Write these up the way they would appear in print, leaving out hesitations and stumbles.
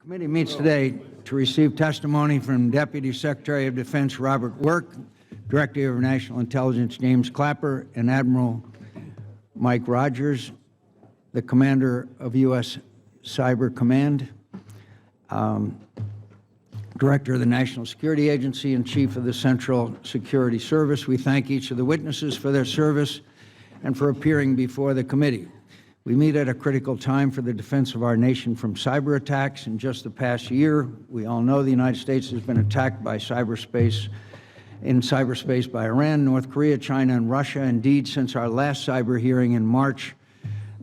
Committee meets today to receive testimony from Deputy Secretary of Defense Robert Work, Director of National Intelligence James Clapper, and Admiral Mike Rogers, the Commander of U.S. Cyber Command, Director of the National Security Agency, and Chief of the Central Security Service. We thank each of the witnesses for their service and for appearing before the committee. We meet at a critical time for the defense of our nation from cyber attacks. In just the past year, we all know the United States has been attacked by cyberspace by Iran, North Korea, China, and Russia. Indeed, since our last cyber hearing in March,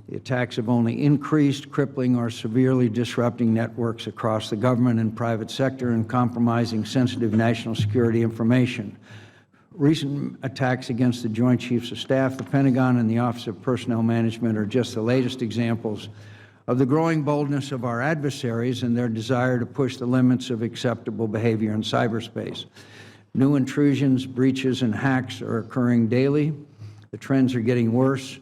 the attacks have only increased, crippling or severely disrupting networks across the government and private sector and compromising sensitive national security information. Recent attacks against the Joint Chiefs of Staff, the Pentagon, and the Office of Personnel Management are just the latest examples of the growing boldness of our adversaries and their desire to push the limits of acceptable behavior in cyberspace. New intrusions, breaches, and hacks are occurring daily. The trends are getting worse,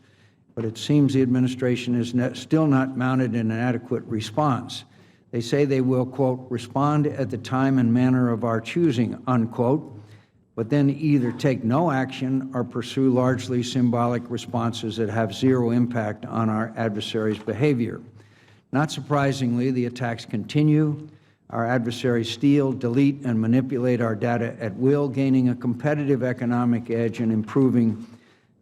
but it seems the administration is still not mounted an adequate response. They say they will, quote, respond at the time and manner of our choosing, unquote, but then either take no action or pursue largely symbolic responses that have zero impact on our adversaries' behavior. Not surprisingly, the attacks continue. Our adversaries steal, delete, and manipulate our data at will, gaining a competitive economic edge and improving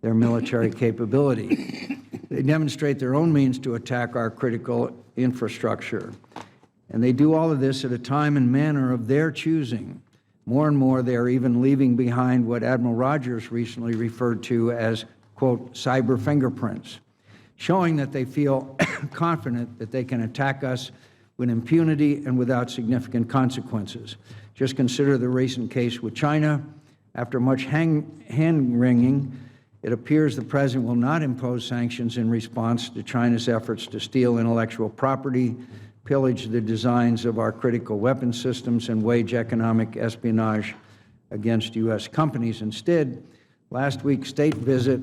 their military capability. They demonstrate their own means to attack our critical infrastructure. And they do all of this at a time and manner of their choosing. More and more, they are even leaving behind what Admiral Rogers recently referred to as, quote, cyber fingerprints, showing that they feel confident that they can attack us with impunity and without significant consequences. Just consider the recent case with China. After much hand-wringing, it appears the President will not impose sanctions in response to China's efforts to steal intellectual property, pillage the designs of our critical weapon systems, and wage economic espionage against U.S. companies. Instead, last week's state visit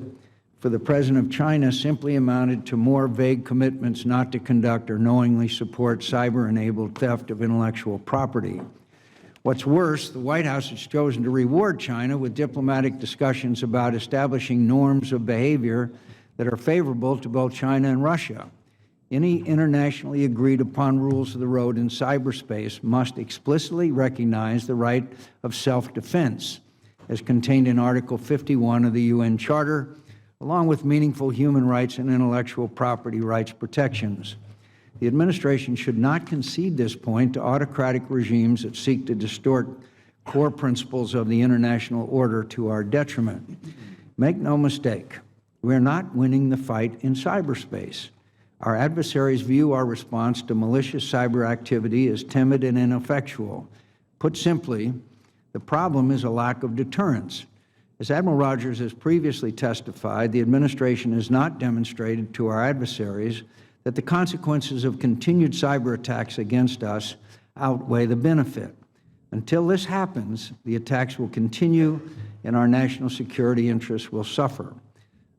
for the President of China simply amounted to more vague commitments not to conduct or knowingly support cyber-enabled theft of intellectual property. What's worse, the White House has chosen to reward China with diplomatic discussions about establishing norms of behavior that are favorable to both China and Russia. Any internationally agreed upon rules of the road in cyberspace must explicitly recognize the right of self-defense, as contained in Article 51 of the UN Charter, along with meaningful human rights and intellectual property rights protections. The administration should not concede this point to autocratic regimes that seek to distort core principles of the international order to our detriment. Make no mistake, we are not winning the fight in cyberspace. Our adversaries view our response to malicious cyber activity as timid and ineffectual. Put simply, the problem is a lack of deterrence. As Admiral Rogers has previously testified, the administration has not demonstrated to our adversaries that the consequences of continued cyber attacks against us outweigh the benefit. Until this happens, the attacks will continue and our national security interests will suffer.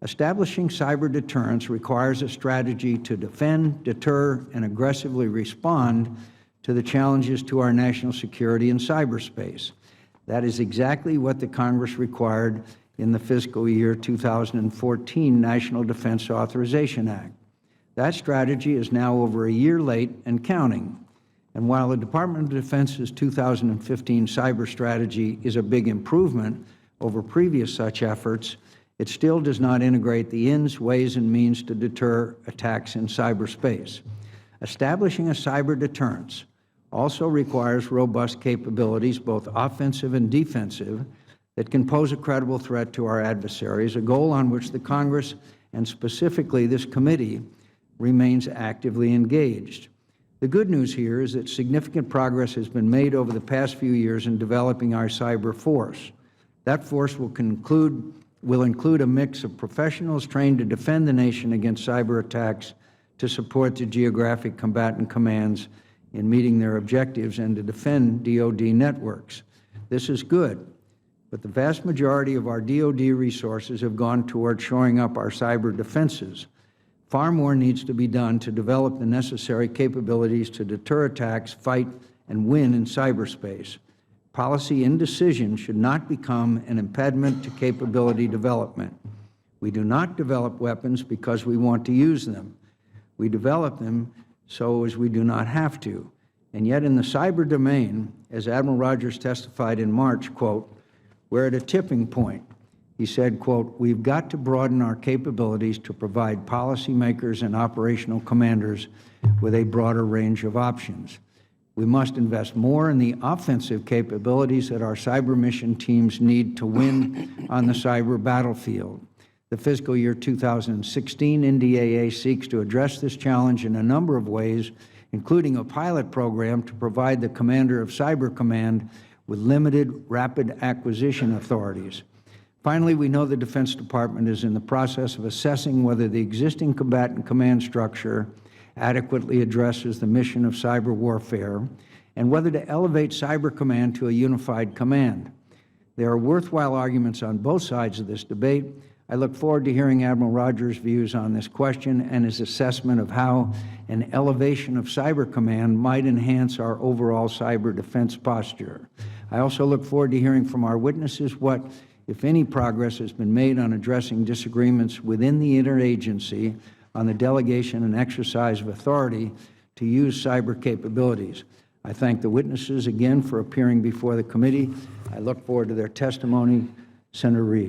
Establishing cyber deterrence requires a strategy to defend, deter, and aggressively respond to the challenges to our national security in cyberspace. That is exactly what the Congress required in the fiscal year 2014 National Defense Authorization Act. That strategy is now over a year late and counting. And while the Department of Defense's 2015 cyber strategy is a big improvement over previous such efforts, it still does not integrate the ends, ways, and means to deter attacks in cyberspace. Establishing a cyber deterrence also requires robust capabilities, both offensive and defensive, that can pose a credible threat to our adversaries, a goal on which the Congress, and specifically this committee, remains actively engaged. The good news here is that significant progress has been made over the past few years in developing our cyber force. That force will include a mix of professionals trained to defend the nation against cyber attacks, to support the geographic combatant commands in meeting their objectives, and to defend DoD networks. This is good, but the vast majority of our DoD resources have gone toward shoring up our cyber defenses. Far more needs to be done to develop the necessary capabilities to deter attacks, fight, and win in cyberspace. Policy indecision should not become an impediment to capability development. We do not develop weapons because we want to use them. We develop them so as we do not have to. And yet in the cyber domain, as Admiral Rogers testified in March, quote, we're at a tipping point. He said, quote, we've got to broaden our capabilities to provide policymakers and operational commanders with a broader range of options. We must invest more in the offensive capabilities that our cyber mission teams need to win on the cyber battlefield. The fiscal year 2016 NDAA seeks to address this challenge in a number of ways, including a pilot program to provide the commander of Cyber Command with limited rapid acquisition authorities. Finally, we know the Defense Department is in the process of assessing whether the existing combatant command structure adequately addresses the mission of cyber warfare and whether to elevate Cyber Command to a unified command. There are worthwhile arguments on both sides of this debate. I look forward to hearing Admiral Rogers' views on this question and his assessment of how an elevation of Cyber Command might enhance our overall cyber defense posture. I also look forward to hearing from our witnesses what, if any, progress has been made on addressing disagreements within the interagency on the delegation and exercise of authority to use cyber capabilities. I thank the witnesses again for appearing before the committee. I look forward to their testimony. Senator Reid.